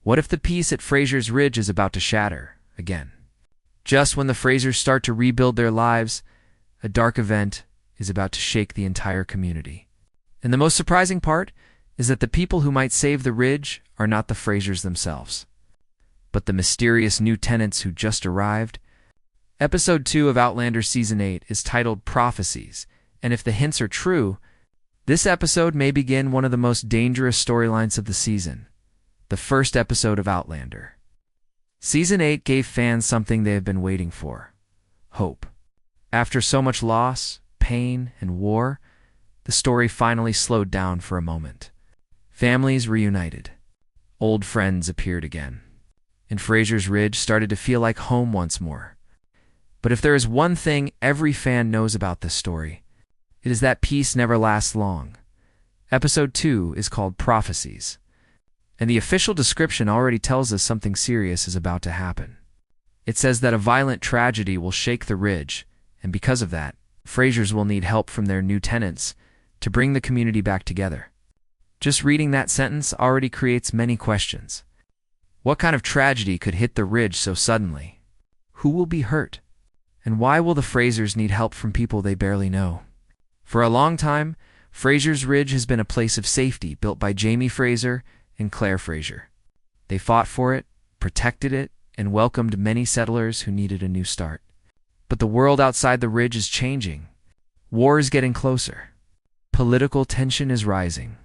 What if the peace at Fraser's Ridge is about to shatter again? Just when the Frasers start to rebuild their lives, a dark event is about to shake the entire community. And the most surprising part is that the people who might save the ridge are not the Frasers themselves, but the mysterious new tenants who just arrived. Episode 2 of Outlander Season 8 is titled Prophecies, and if the hints are true, this episode may begin one of the most dangerous storylines of the season, the first episode of Outlander. Season 8 gave fans something they have been waiting for: hope. After so much loss, pain, and war, the story finally slowed down for a moment. Families reunited. Old friends appeared again. And Fraser's Ridge started to feel like home once more. But if there is one thing every fan knows about this story, it is that peace never lasts long. Episode 2 is called Prophecies, and the official description already tells us something serious is about to happen. It says that a violent tragedy will shake the ridge, and because of that, Frasers will need help from their new tenants to bring the community back together. Just reading that sentence already creates many questions. What kind of tragedy could hit the ridge so suddenly? Who will be hurt? And why will the Frasers need help from people they barely know? For a long time, Fraser's Ridge has been a place of safety built by Jamie Fraser and Claire Fraser. They fought for it, protected it, and welcomed many settlers who needed a new start. But the world outside the ridge is changing. War is getting closer. Political tension is rising.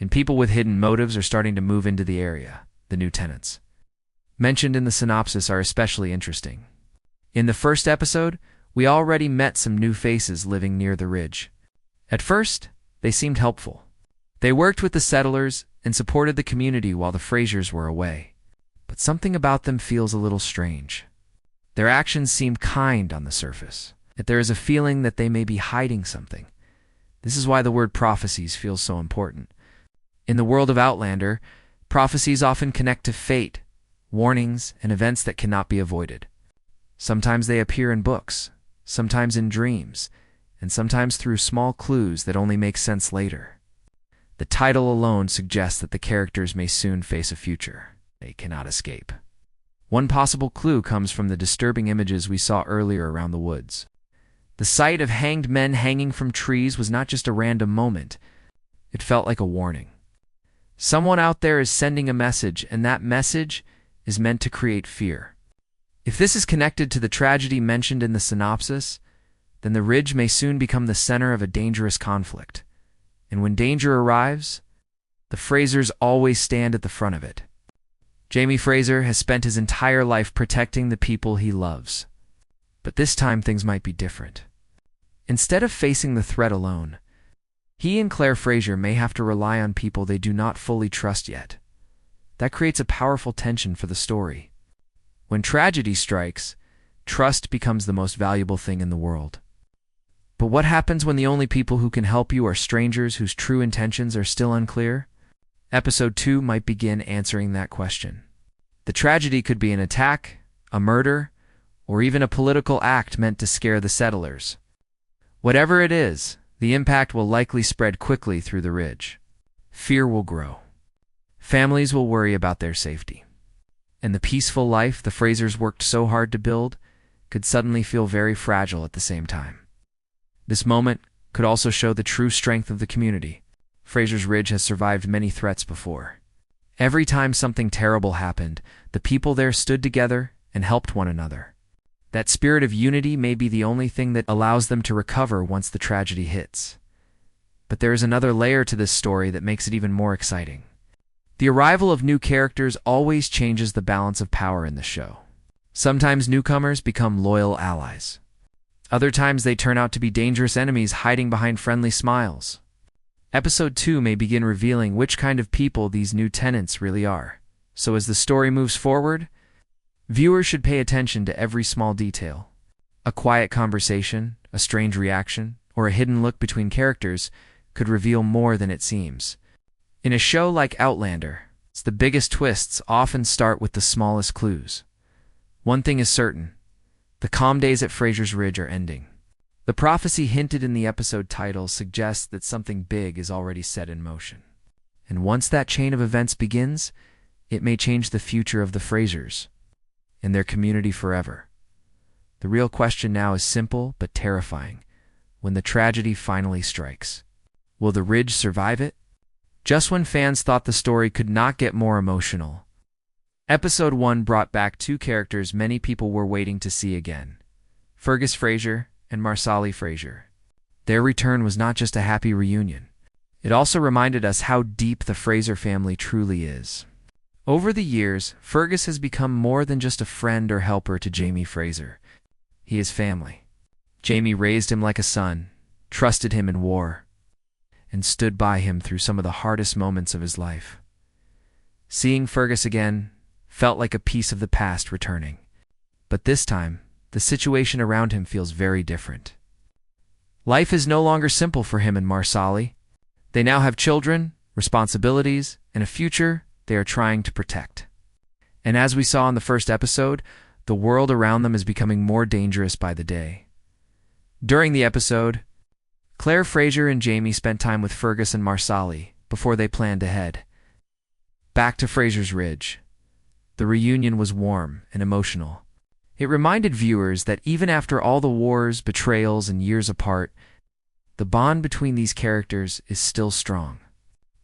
And people with hidden motives are starting to move into the area, the new tenants. Mentioned in the synopsis are especially interesting. In the first episode, we already met some new faces living near the ridge. At first, they seemed helpful. They worked with the settlers and supported the community while the Frasers were away. But something about them feels a little strange. Their actions seem kind on the surface, yet there is a feeling that they may be hiding something. This is why the word prophecies feels so important. In the world of Outlander, prophecies often connect to fate, warnings, and events that cannot be avoided. Sometimes they appear in books, sometimes in dreams, and sometimes through small clues that only make sense later. The title alone suggests that the characters may soon face a future they cannot escape. One possible clue comes from the disturbing images we saw earlier around the woods. The sight of hanged men hanging from trees was not just a random moment. It felt like a warning. Someone out there is sending a message, and that message is meant to create fear. If this is connected to the tragedy mentioned in the synopsis, then the ridge may soon become the center of a dangerous conflict. And when danger arrives, the Frasers always stand at the front of it. Jamie Fraser has spent his entire life protecting the people he loves. But this time things might be different. Instead of facing the threat alone, he and Claire Fraser may have to rely on people they do not fully trust yet. That creates a powerful tension for the story. When tragedy strikes, trust becomes the most valuable thing in the world. But what happens when the only people who can help you are strangers whose true intentions are still unclear? Episode 2 might begin answering that question. The tragedy could be an attack, a murder, or even a political act meant to scare the settlers. Whatever it is, the impact will likely spread quickly through the ridge. Fear will grow. Families will worry about their safety. And the peaceful life the Frasers worked so hard to build could suddenly feel very fragile at the same time. This moment could also show the true strength of the community. Fraser's Ridge has survived many threats before. Every time something terrible happened, the people there stood together and helped one another. That spirit of unity may be the only thing that allows them to recover once the tragedy hits. But there is another layer to this story that makes it even more exciting. The arrival of new characters always changes the balance of power in the show. Sometimes newcomers become loyal allies. Other times they turn out to be dangerous enemies hiding behind friendly smiles. Episode 2 may begin revealing which kind of people these new tenants really are. So as the story moves forward, viewers should pay attention to every small detail. A quiet conversation, a strange reaction, or a hidden look between characters could reveal more than it seems. In a show like Outlander, the biggest twists often start with the smallest clues. One thing is certain: the calm days at Fraser's Ridge are ending. The prophecy hinted in the episode title suggests that something big is already set in motion. And once that chain of events begins, it may change the future of the Frasers and their community forever. The real question now is simple but terrifying. When the tragedy finally strikes, will the Ridge survive it? Just when fans thought the story could not get more emotional, Episode 1 brought back two characters many people were waiting to see again: Fergus Fraser and Marsali Fraser. Their return was not just a happy reunion. It also reminded us how deep the Fraser family truly is. Over the years, Fergus has become more than just a friend or helper to Jamie Fraser. He is family. Jamie raised him like a son, trusted him in war, and stood by him through some of the hardest moments of his life. Seeing Fergus again felt like a piece of the past returning. But this time, the situation around him feels very different. Life is no longer simple for him and Marsali. They now have children, responsibilities, and a future they are trying to protect. And as we saw in the first episode, the world around them is becoming more dangerous by the day. During the episode, Claire Fraser and Jamie spent time with Fergus and Marsali before they planned ahead. Back to Fraser's Ridge. The reunion was warm and emotional. It reminded viewers that even after all the wars, betrayals, and years apart, the bond between these characters is still strong.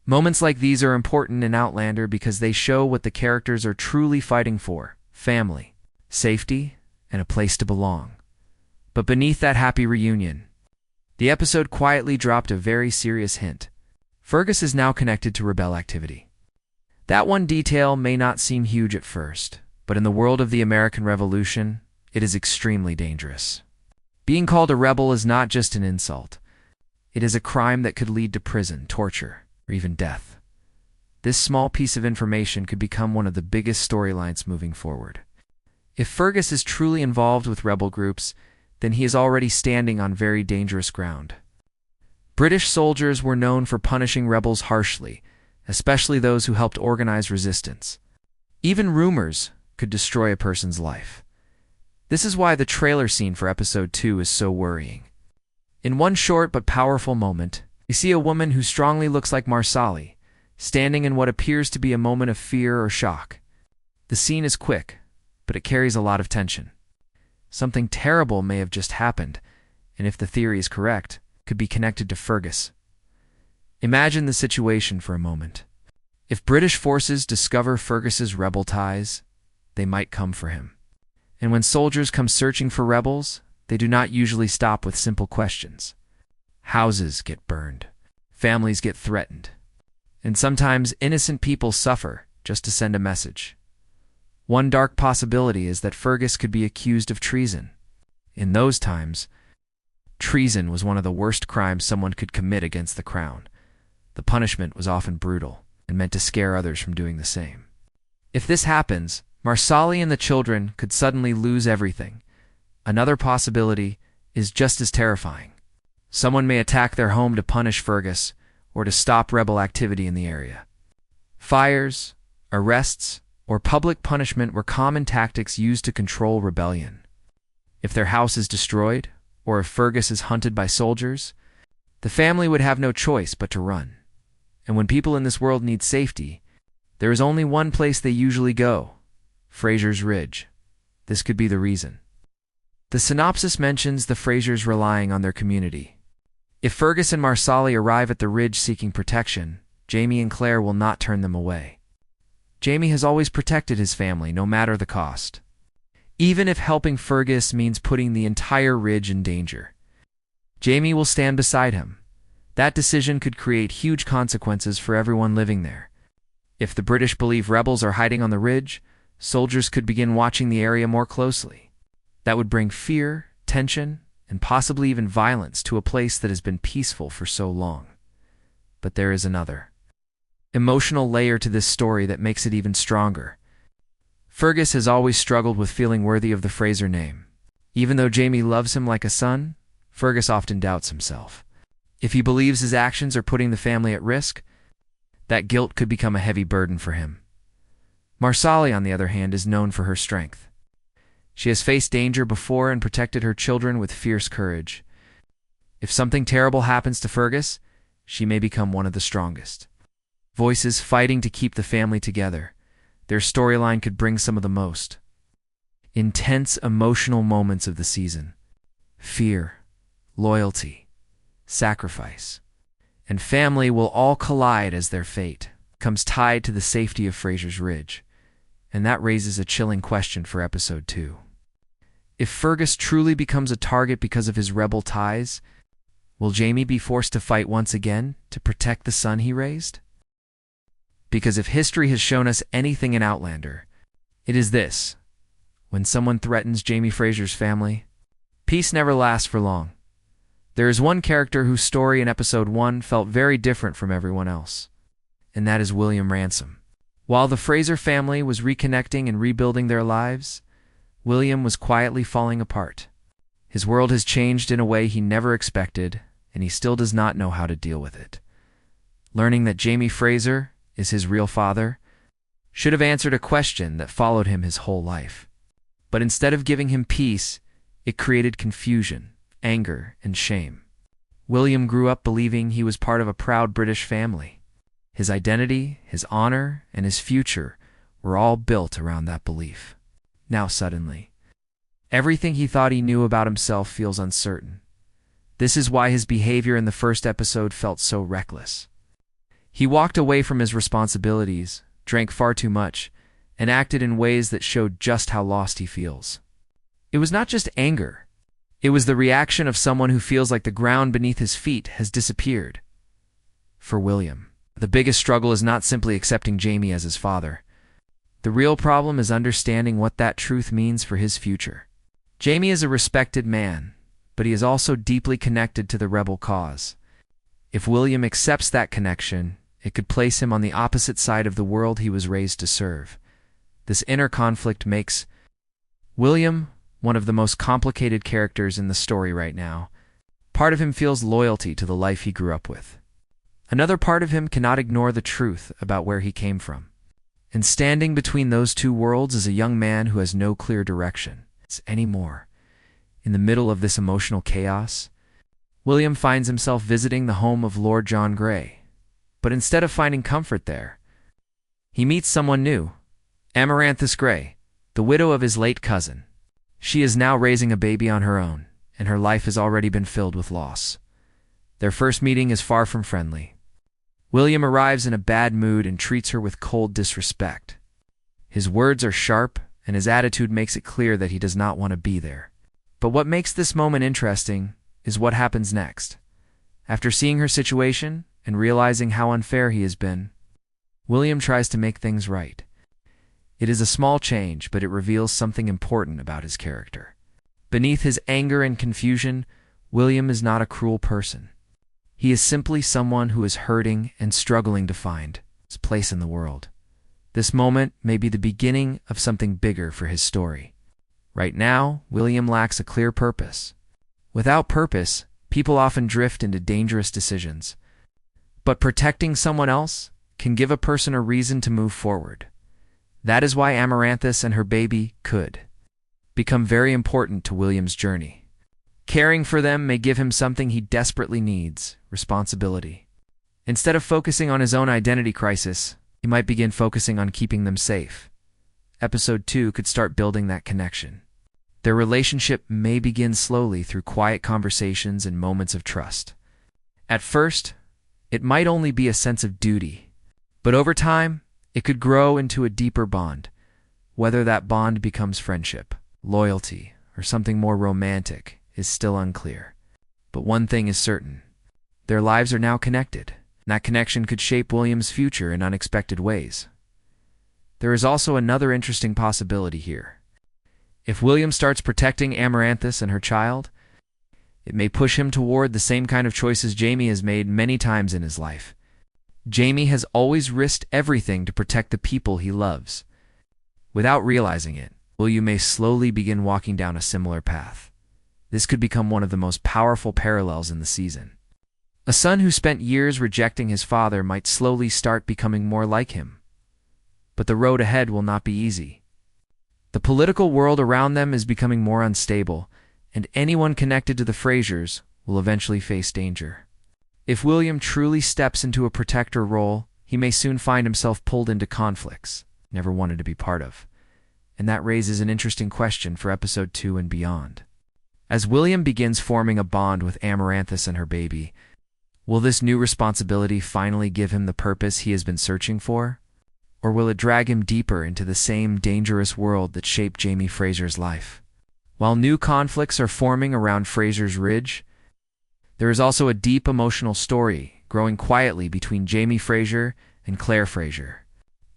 Moments like these are important in Outlander because they show what the characters are truly fighting for: family, safety, and a place to belong. But beneath that happy reunion, the episode quietly dropped a very serious hint. Fergus is now connected to rebel activity. That one detail may not seem huge at first, but in the world of the American Revolution, it is extremely dangerous. Being called a rebel is not just an insult. It is a crime that could lead to prison, torture, or even death. This small piece of information could become one of the biggest storylines moving forward. If Fergus is truly involved with rebel groups, then he is already standing on very dangerous ground. British soldiers were known for punishing rebels harshly, especially those who helped organize resistance. Even rumors could destroy a person's life. This is why the trailer scene for Episode 2 is so worrying. In one short but powerful moment, we see a woman who strongly looks like Marsali, standing in what appears to be a moment of fear or shock. The scene is quick, but it carries a lot of tension. Something terrible may have just happened, and if the theory is correct, could be connected to Fergus. Imagine the situation for a moment. If British forces discover Fergus's rebel ties, they might come for him. And when soldiers come searching for rebels, they do not usually stop with simple questions. Houses get burned, families get threatened, and sometimes innocent people suffer just to send a message. One dark possibility is that Fergus could be accused of treason. In those times, treason was one of the worst crimes someone could commit against the crown. The punishment was often brutal and meant to scare others from doing the same. If this happens, Marsali and the children could suddenly lose everything. Another possibility is just as terrifying. Someone may attack their home to punish Fergus or to stop rebel activity in the area. Fires, arrests, or public punishment were common tactics used to control rebellion. If their house is destroyed, or if Fergus is hunted by soldiers, the family would have no choice but to run. And when people in this world need safety, there is only one place they usually go: Fraser's Ridge. This could be the reason. The synopsis mentions the Frasers relying on their community. If Fergus and Marsali arrive at the Ridge seeking protection, Jamie and Claire will not turn them away. Jamie has always protected his family, no matter the cost. Even if helping Fergus means putting the entire Ridge in danger, Jamie will stand beside him. That decision could create huge consequences for everyone living there. If the British believe rebels are hiding on the Ridge, soldiers could begin watching the area more closely. That would bring fear, tension, and possibly even violence to a place that has been peaceful for so long. But there is another emotional layer to this story that makes it even stronger. Fergus has always struggled with feeling worthy of the Fraser name. Even though Jamie loves him like a son, Fergus often doubts himself. If he believes his actions are putting the family at risk, that guilt could become a heavy burden for him. Marsali, on the other hand, is known for her strength. She has faced danger before and protected her children with fierce courage. If something terrible happens to Fergus, she may become one of the strongest voices fighting to keep the family together. their storyline could bring some of the most intense emotional moments of the season. Fear, loyalty, sacrifice, and family will all collide as their fate comes tied to the safety of Fraser's Ridge, and that raises a chilling question for Episode 2. If Fergus truly becomes a target because of his rebel ties, will Jaime be forced to fight once again to protect the son he raised? Because if history has shown us anything in Outlander, it is this. When someone threatens Jaime Fraser's family, peace never lasts for long. There is one character whose story in Episode 1 felt very different from everyone else, and that is William Ransom. While the Fraser family was reconnecting and rebuilding their lives, William was quietly falling apart. His world has changed in a way he never expected, and he still does not know how to deal with it. Learning that Jaime Fraser is his real father should have answered a question that followed him his whole life. But instead of giving him peace, it created confusion, anger, and shame. William grew up believing he was part of a proud British family. His identity, his honor, and his future were all built around that belief. Now suddenly, everything he thought he knew about himself feels uncertain. This is why his behavior in the first episode felt so reckless. He walked away from his responsibilities, drank far too much, and acted in ways that showed just how lost he feels. It was not just anger. It was the reaction of someone who feels like the ground beneath his feet has disappeared. For William, the biggest struggle is not simply accepting Jaime as his father. The real problem is understanding what that truth means for his future. Jaime is a respected man, but he is also deeply connected to the rebel cause. If William accepts that connection, it could place him on the opposite side of the world he was raised to serve. This inner conflict makes William one of the most complicated characters in the story right now. Part of him feels loyalty to the life he grew up with. Another part of him cannot ignore the truth about where he came from. And standing between those two worlds is a young man who has no clear direction anymore. In the middle of this emotional chaos, William finds himself visiting the home of Lord John Grey. But instead of finding comfort there, he meets someone new, Amaranthus Grey, the widow of his late cousin. She is now raising a baby on her own, and her life has already been filled with loss. Their first meeting is far from friendly. William arrives in a bad mood and treats her with cold disrespect. His words are sharp, and his attitude makes it clear that he does not want to be there. But what makes this moment interesting is what happens next. After seeing her situation and realizing how unfair he has been, William tries to make things right. It is a small change, but it reveals something important about his character. Beneath his anger and confusion, William is not a cruel person. He is simply someone who is hurting and struggling to find his place in the world. This moment may be the beginning of something bigger for his story. Right now, William lacks a clear purpose. Without purpose, people often drift into dangerous decisions. But protecting someone else can give a person a reason to move forward. That is why Amaranthus and her baby could become very important to William's journey. Caring for them may give him something he desperately needs: responsibility. Instead of focusing on his own identity crisis, he might begin focusing on keeping them safe. Episode 2 could start building that connection. Their relationship may begin slowly through quiet conversations and moments of trust. At first, it might only be a sense of duty, but over time, it could grow into a deeper bond. Whether that bond becomes friendship, loyalty, or something more romantic is still unclear. But one thing is certain: their lives are now connected, and that connection could shape William's future in unexpected ways. There is also another interesting possibility here. If William starts protecting Amaranthus and her child, it may push him toward the same kind of choices Jaime has made many times in his life. Jaime has always risked everything to protect the people he loves. Without realizing it, William may slowly begin walking down a similar path. This could become one of the most powerful parallels in the season. A son who spent years rejecting his father might slowly start becoming more like him. But the road ahead will not be easy. The political world around them is becoming more unstable, and anyone connected to the Frasers will eventually face danger. If William truly steps into a protector role, he may soon find himself pulled into conflicts, never wanted to be part of. And that raises an interesting question for episode 2 and beyond. As William begins forming a bond with Amaranthus and her baby, will this new responsibility finally give him the purpose he has been searching for? Or will it drag him deeper into the same dangerous world that shaped Jamie Fraser's life? While new conflicts are forming around Fraser's Ridge, there is also a deep emotional story growing quietly between Jamie Fraser and Claire Fraser.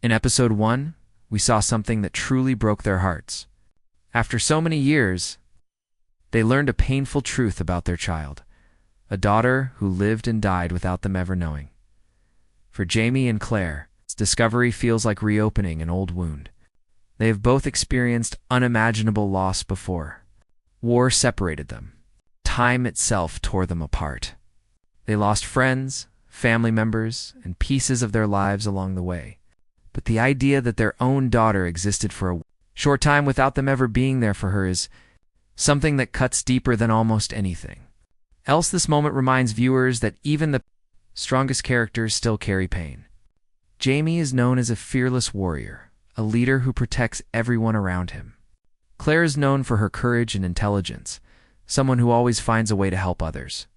In episode 1, we saw something that truly broke their hearts. After so many years, they learned a painful truth about their child, a daughter who lived and died without them ever knowing. For Jamie and Claire, this discovery feels like reopening an old wound. They have both experienced unimaginable loss before. War separated them. Time itself tore them apart. They lost friends, family members, and pieces of their lives along the way. But the idea that their own daughter existed for a short time without them ever being there for her is something that cuts deeper than almost anything else. This moment reminds viewers that even the strongest characters still carry pain. Jamie is known as a fearless warrior, a leader who protects everyone around him. Claire is known for her courage and intelligence, someone who always finds a way to help others.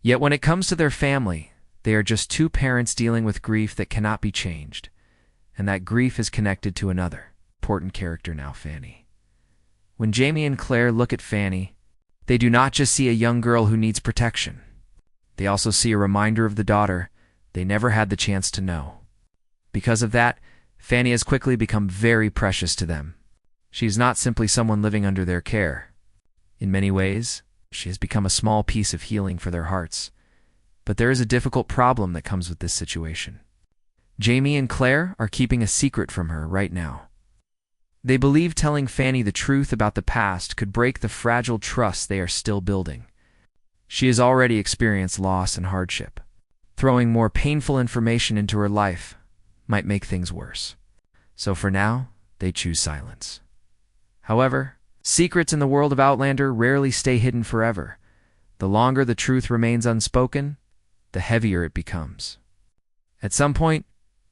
Yet when it comes to their family, they are just two parents dealing with grief that cannot be changed, and that grief is connected to another important character now, Fanny. When Jamie and Claire look at Fanny, they do not just see a young girl who needs protection. They also see a reminder of the daughter they never had the chance to know. Because of that, Fanny has quickly become very precious to them. She is not simply someone living under their care. In many ways, she has become a small piece of healing for their hearts. But there is a difficult problem that comes with this situation. Jamie and Claire are keeping a secret from her right now. They believe telling Fanny the truth about the past could break the fragile trust they are still building. She has already experienced loss and hardship. Throwing more painful information into her life might make things worse. So for now, they choose silence. However, secrets in the world of Outlander rarely stay hidden forever. The longer the truth remains unspoken, the heavier it becomes. At some point,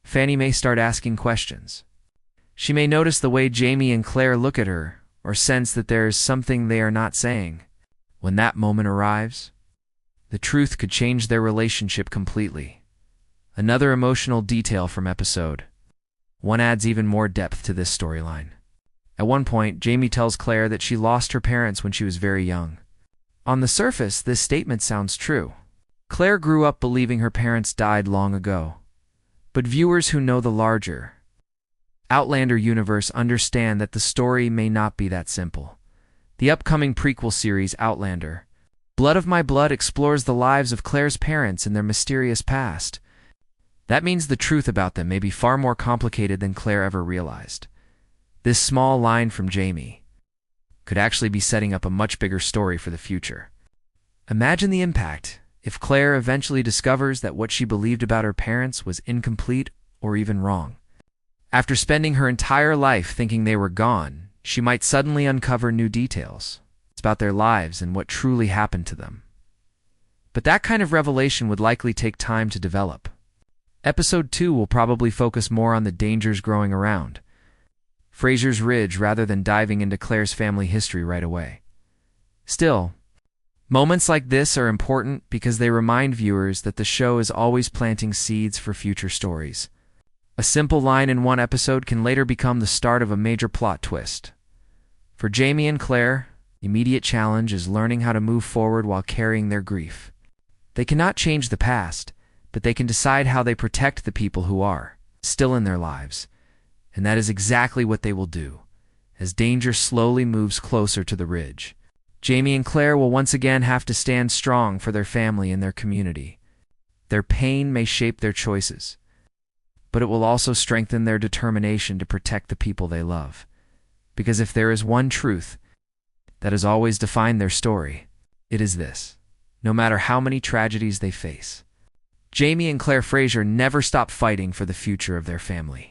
Fanny may start asking questions. She may notice the way Jamie and Claire look at her, or sense that there is something they are not saying. When that moment arrives, the truth could change their relationship completely. Another emotional detail from episode 1 adds even more depth to this storyline. At one point, Jamie tells Claire that she lost her parents when she was very young. On the surface, this statement sounds true. Claire grew up believing her parents died long ago. But viewers who know the larger Outlander universe understand that the story may not be that simple. The upcoming prequel series, Outlander, Blood of My Blood, explores the lives of Claire's parents and their mysterious past. That means the truth about them may be far more complicated than Claire ever realized. This small line from Jamie could actually be setting up a much bigger story for the future. Imagine the impact if Claire eventually discovers that what she believed about her parents was incomplete or even wrong. After spending her entire life thinking they were gone, she might suddenly uncover new details about their lives and what truly happened to them. But that kind of revelation would likely take time to develop. Episode 2 will probably focus more on the dangers growing around Fraser's Ridge rather than diving into Claire's family history right away. Still, moments like this are important because they remind viewers that the show is always planting seeds for future stories. A simple line in one episode can later become the start of a major plot twist. For Jamie and Claire, the immediate challenge is learning how to move forward while carrying their grief. They cannot change the past, but they can decide how they protect the people who are still in their lives. And that is exactly what they will do, as danger slowly moves closer to the ridge. Jamie and Claire will once again have to stand strong for their family and their community. Their pain may shape their choices, but it will also strengthen their determination to protect the people they love. Because if there is one truth that has always defined their story, it is this: no matter how many tragedies they face, Jamie and Claire Fraser never stop fighting for the future of their family.